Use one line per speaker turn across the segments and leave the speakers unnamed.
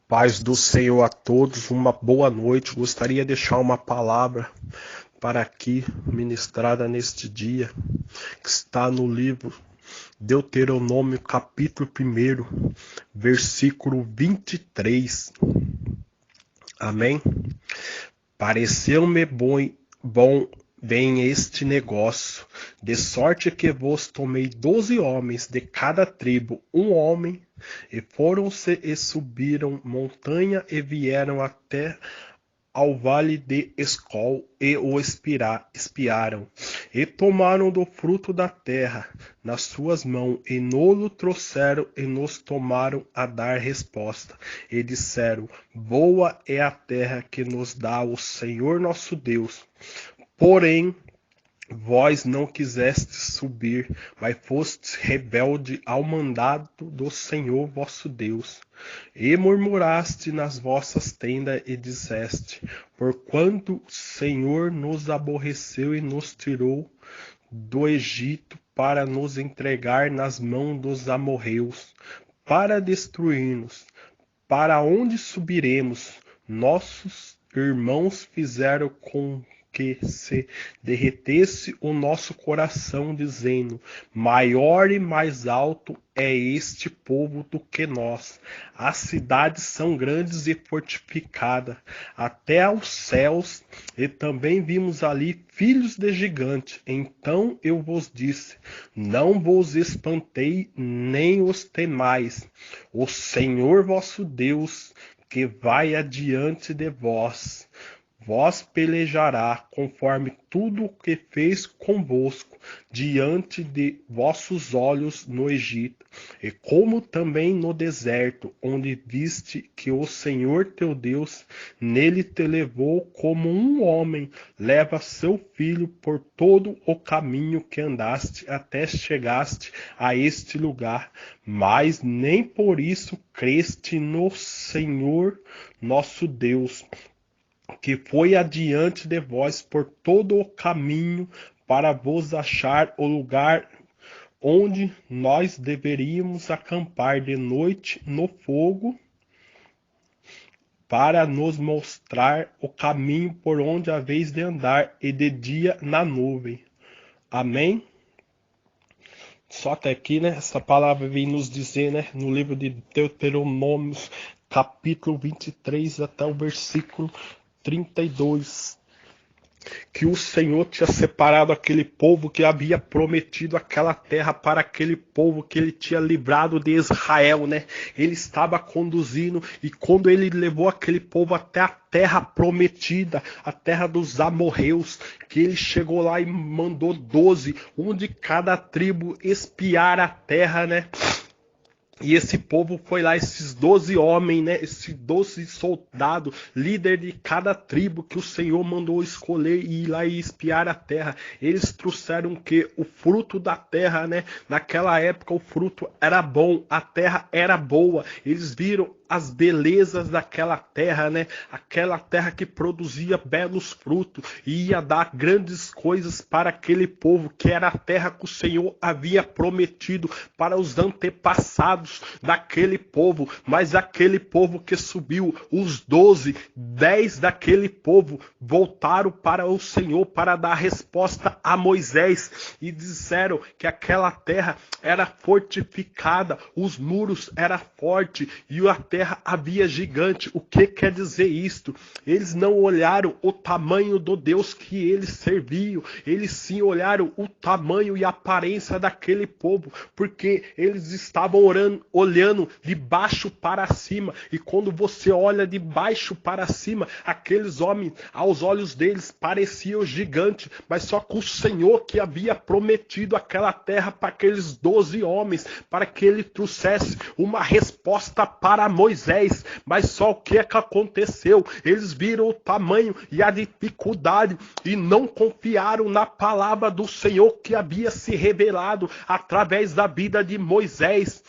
Paz do Senhor a todos, uma boa noite. Gostaria de deixar uma palavra para aqui, ministrada neste dia, que está no livro Deuteronômio, capítulo 1, versículo 23. Amém? Pareceu-me bom bem este negócio, de sorte que vos tomei 12 homens de cada tribo, um homem, e foram-se e subiram montanha e vieram até ao vale de Escol e o espiaram, e tomaram do fruto da terra nas suas mãos, e nolo trouxeram e nos tomaram a dar resposta, e disseram: boa é a terra que nos dá o Senhor nosso Deus. Porém, vós não quisestes subir, mas fostes rebelde ao mandado do Senhor vosso Deus. E murmuraste nas vossas tendas e disseste: porquanto o Senhor nos aborreceu e nos tirou do Egito para nos entregar nas mãos dos amorreus, para destruir-nos. Para onde subiremos? Nossos irmãos fizeram com que se derretesse o nosso coração, dizendo: maior e mais alto é este povo do que nós. As cidades são grandes e fortificadas até aos céus, e também vimos ali filhos de gigante. Então eu vos disse: não vos espantei, nem os temais. O Senhor vosso Deus, que vai adiante de vós, vós pelejará conforme tudo o que fez convosco diante de vossos olhos no Egito, e como também no deserto, onde viste que o Senhor teu Deus nele te levou como um homem leva seu filho por todo o caminho que andaste até chegaste a este lugar. Mas nem por isso creste no Senhor nosso Deus, que foi adiante de vós por todo o caminho para vos achar o lugar onde nós deveríamos acampar de noite no fogo, para nos mostrar o caminho por onde haveis de andar, e de dia na nuvem. Amém? Só até aqui, né? Essa palavra vem nos dizer, né? No livro de Deuteronômio, capítulo 23, até o versículo 32, que o Senhor tinha separado aquele povo, que havia prometido aquela terra para aquele povo que ele tinha livrado de Israel, né? Ele estava conduzindo, e quando ele levou aquele povo até a terra prometida, a terra dos amorreus, que ele chegou lá e mandou 12, um de cada tribo, espiar a terra, né? E esse povo foi lá, esses 12 homens, né? Esses 12 soldados, líder de cada tribo que o Senhor mandou escolher e ir lá e espiar a terra. Eles trouxeram o quê? O fruto da terra, né? Naquela época o fruto era bom, a terra era boa. Eles viram as belezas daquela terra, né? Aquela terra que produzia belos frutos e ia dar grandes coisas para aquele povo, que era a terra que o Senhor havia prometido para os antepassados daquele povo. Mas aquele povo que subiu, os 12, 10 daquele povo voltaram para o Senhor para dar resposta a Moisés e disseram que aquela terra era fortificada, os muros eram fortes e a terra havia gigante. O que quer dizer isto? Eles não olharam o tamanho do Deus que eles serviam, eles sim olharam o tamanho e a aparência daquele povo, porque eles estavam olhando de baixo para cima, e quando você olha de baixo para cima, aqueles homens, aos olhos deles, pareciam gigantes, mas só que o Senhor que havia prometido aquela terra para aqueles 12 homens, para que ele trouxesse uma resposta para Moisés. Mas só o que é que aconteceu? Eles viram o tamanho e a dificuldade e não confiaram na palavra do Senhor que havia se revelado através da vida de Moisés.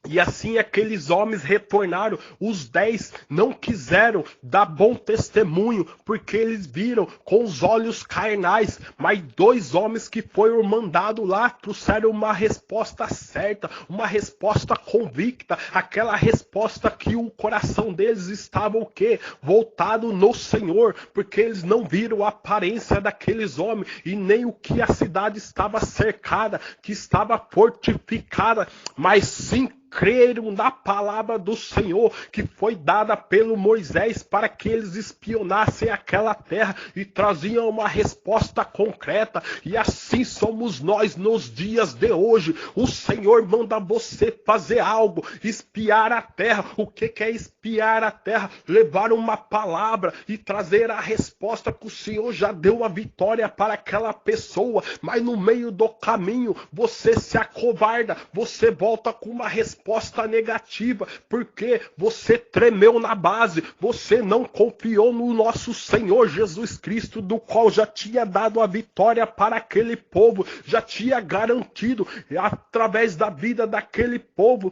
E assim aqueles homens retornaram, os 10 não quiseram dar bom testemunho, porque eles viram com os olhos carnais, mas 2 homens que foram mandados lá trouxeram uma resposta certa, uma resposta convicta, aquela resposta que o coração deles estava o quê? Voltado no Senhor, porque eles não viram a aparência daqueles homens, e nem o que a cidade estava cercada, que estava fortificada, mas sim creram na palavra do Senhor que foi dada pelo Moisés para que eles espionassem aquela terra e traziam uma resposta concreta. E assim somos nós nos dias de hoje. O Senhor manda você fazer algo, espiar a terra. O que é espiar a terra? Levar uma palavra e trazer a resposta que o Senhor já deu a vitória para aquela pessoa, mas no meio do caminho você se acovarda, você volta com uma resposta negativa, porque você tremeu na base, você não confiou no nosso Senhor Jesus Cristo, do qual já tinha dado a vitória para aquele povo, já tinha garantido através da vida daquele povo.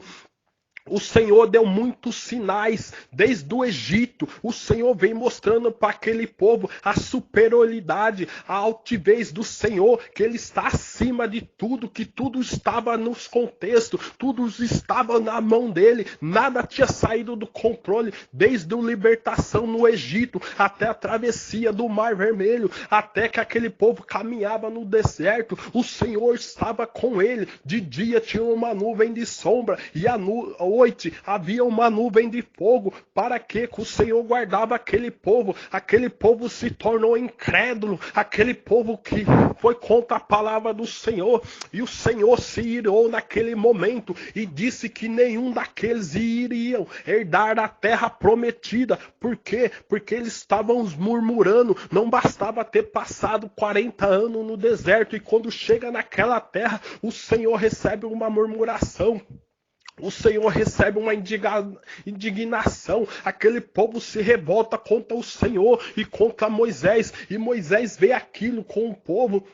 O Senhor deu muitos sinais desde o Egito. O Senhor vem mostrando para aquele povo a superioridade, a altivez do Senhor, que Ele está acima de tudo, que tudo estava nos contextos, tudo estava na mão dele, nada tinha saído do controle, desde a libertação no Egito, até a travessia do Mar Vermelho, até que aquele povo caminhava no deserto. O Senhor estava com ele. De dia tinha uma nuvem de sombra, e à noite havia uma nuvem de fogo. Para que o Senhor guardava aquele povo? Aquele povo se tornou incrédulo, aquele povo que foi contra a palavra do Senhor, e o Senhor se irou naquele momento e disse que nenhum daqueles iriam herdar a terra prometida. Por quê? Porque eles estavam murmurando. Não bastava ter passado 40 anos no deserto, e quando chega naquela terra, o Senhor recebe uma murmuração. O Senhor recebe uma indignação. Aquele povo se revolta contra o Senhor e contra Moisés. E Moisés vê aquilo com o povo.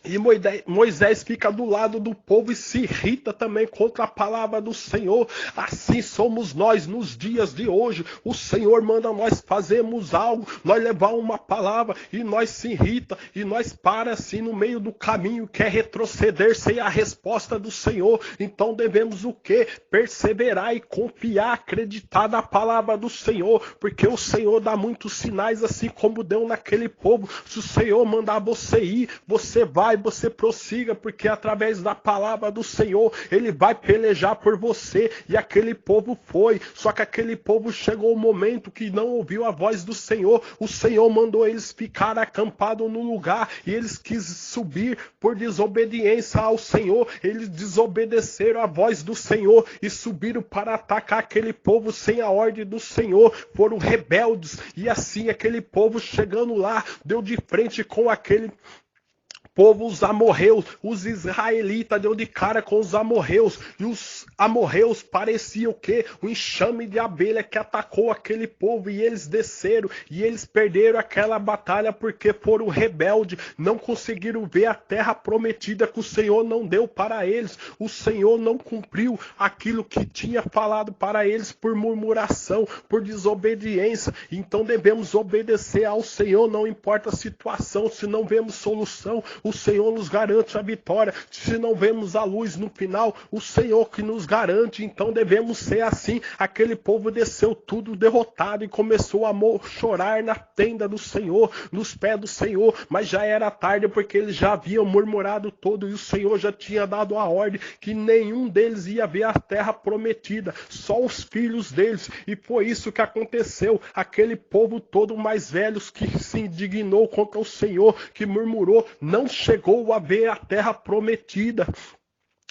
E Moisés fica do lado do povo e se irrita também contra a palavra do Senhor. Assim somos nós nos dias de hoje. O Senhor manda nós fazermos algo, nós levar uma palavra e nós se irrita e nós para assim no meio do caminho, quer retroceder sem a resposta do Senhor. Então devemos o quê? Perseverar e confiar, acreditar na palavra do Senhor, porque o Senhor dá muitos sinais, assim como deu naquele povo. Se o Senhor mandar você ir, você vai, você prossiga, porque através da palavra do Senhor, Ele vai pelejar por você. E aquele povo foi, só que aquele povo chegou um momento que não ouviu a voz do Senhor. O Senhor mandou eles ficar acampados no lugar, e eles quis subir por desobediência ao Senhor. Eles desobedeceram a voz do Senhor e subiram para atacar aquele povo sem a ordem do Senhor. Foram rebeldes, e assim aquele povo chegando lá, deu de frente com aquele povo, os amorreus. Os israelitas deu de cara com os amorreus, e os amorreus pareciam o quê? Um enxame de abelha que atacou aquele povo, e eles desceram, e eles perderam aquela batalha porque foram rebeldes, não conseguiram ver a terra prometida que o Senhor não deu para eles. O Senhor não cumpriu aquilo que tinha falado para eles por murmuração, por desobediência. Então devemos obedecer ao Senhor, não importa a situação. Se não vemos solução, o Senhor nos garante a vitória. Se não vemos a luz no final, o Senhor que nos garante. Então devemos ser assim. Aquele povo desceu tudo derrotado e começou a chorar na tenda do Senhor, nos pés do Senhor, mas já era tarde, porque eles já haviam murmurado todo, e o Senhor já tinha dado a ordem que nenhum deles ia ver a terra prometida, só os filhos deles. E foi isso que aconteceu. Aquele povo todo mais velhos que se indignou contra o Senhor, que murmurou, não chegou a ver a terra prometida.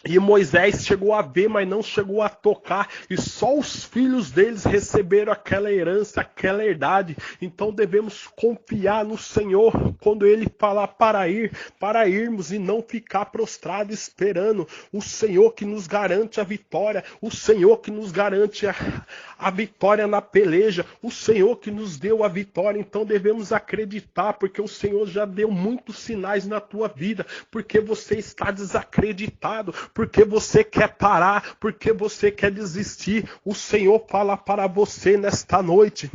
E Moisés chegou a ver, mas não chegou a tocar, e só os filhos deles receberam aquela herança, aquela herdade. Então devemos confiar no Senhor quando Ele falar para irmos, e não ficar prostrado esperando. O Senhor que nos garante a vitória, o Senhor que nos garante a vitória na peleja, o Senhor que nos deu a vitória. Então devemos acreditar, porque o Senhor já deu muitos sinais na tua vida, porque você está desacreditado, porque você quer parar, porque você quer desistir. O Senhor fala para você nesta noite.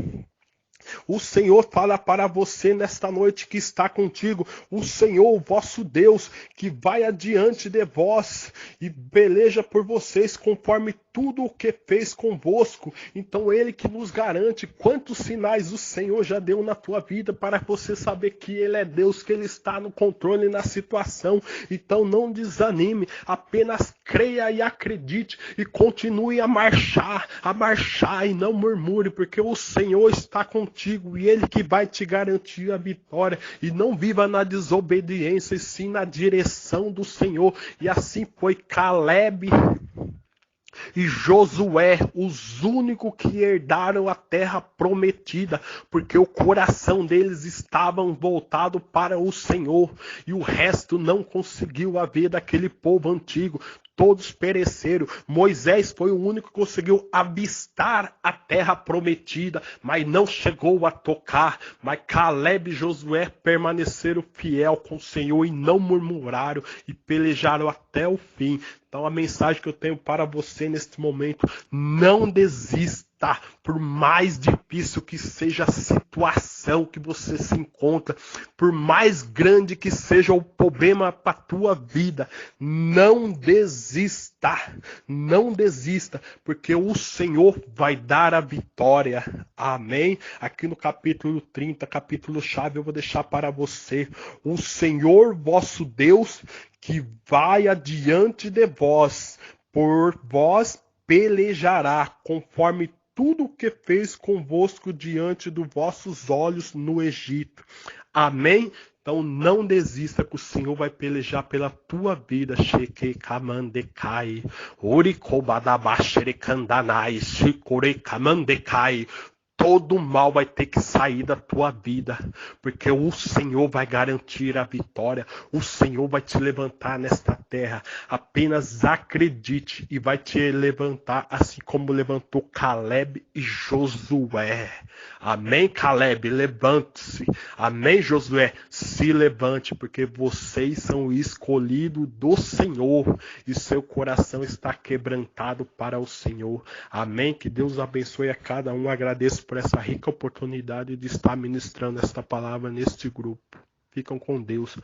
O Senhor fala para você nesta noite que está contigo. O Senhor, vosso Deus, que vai adiante de vós e peleja por vocês conforme tudo o que fez convosco. Então Ele que nos garante quantos sinais o Senhor já deu na tua vida para você saber que Ele é Deus, que Ele está no controle na situação. Então não desanime, apenas creia e acredite e continue a marchar e não murmure, porque o Senhor está contigo e Ele que vai te garantir a vitória. E não viva na desobediência, e sim na direção do Senhor. E assim foi Caleb e Josué, os únicos que herdaram a terra prometida, porque o coração deles estava voltado para o Senhor, e o resto não conseguiu haver daquele povo antigo. Todos pereceram. Moisés foi o único que conseguiu avistar a terra prometida, mas não chegou a tocar. Mas Caleb e Josué permaneceram fiel com o Senhor e não murmuraram e pelejaram até o fim. Então a mensagem que eu tenho para você neste momento: não desista. Por mais difícil que seja a situação que você se encontra, por mais grande que seja o problema para a tua vida, não desista, não desista, porque o Senhor vai dar a vitória. Amém? Aqui no capítulo 30, capítulo chave, eu vou deixar para você: o Senhor vosso Deus que vai adiante de vós, por vós pelejará, conforme tudo o que fez convosco diante dos vossos olhos no Egito. Amém? Então não desista, que o Senhor vai pelejar pela tua vida. Shekekamandecai, Orikobadabasherekandanai, Shikorekamandecai. Todo mal vai ter que sair da tua vida, porque o Senhor vai garantir a vitória. O Senhor vai te levantar nesta terra. Apenas acredite e vai te levantar, assim como levantou Caleb e Josué. Amém, Caleb? Levante-se. Amém, Josué? Se levante, porque vocês são escolhidos do Senhor e seu coração está quebrantado para o Senhor. Amém? Que Deus abençoe a cada um. Agradeço por essa rica oportunidade de estar ministrando esta palavra neste grupo. Ficam com Deus.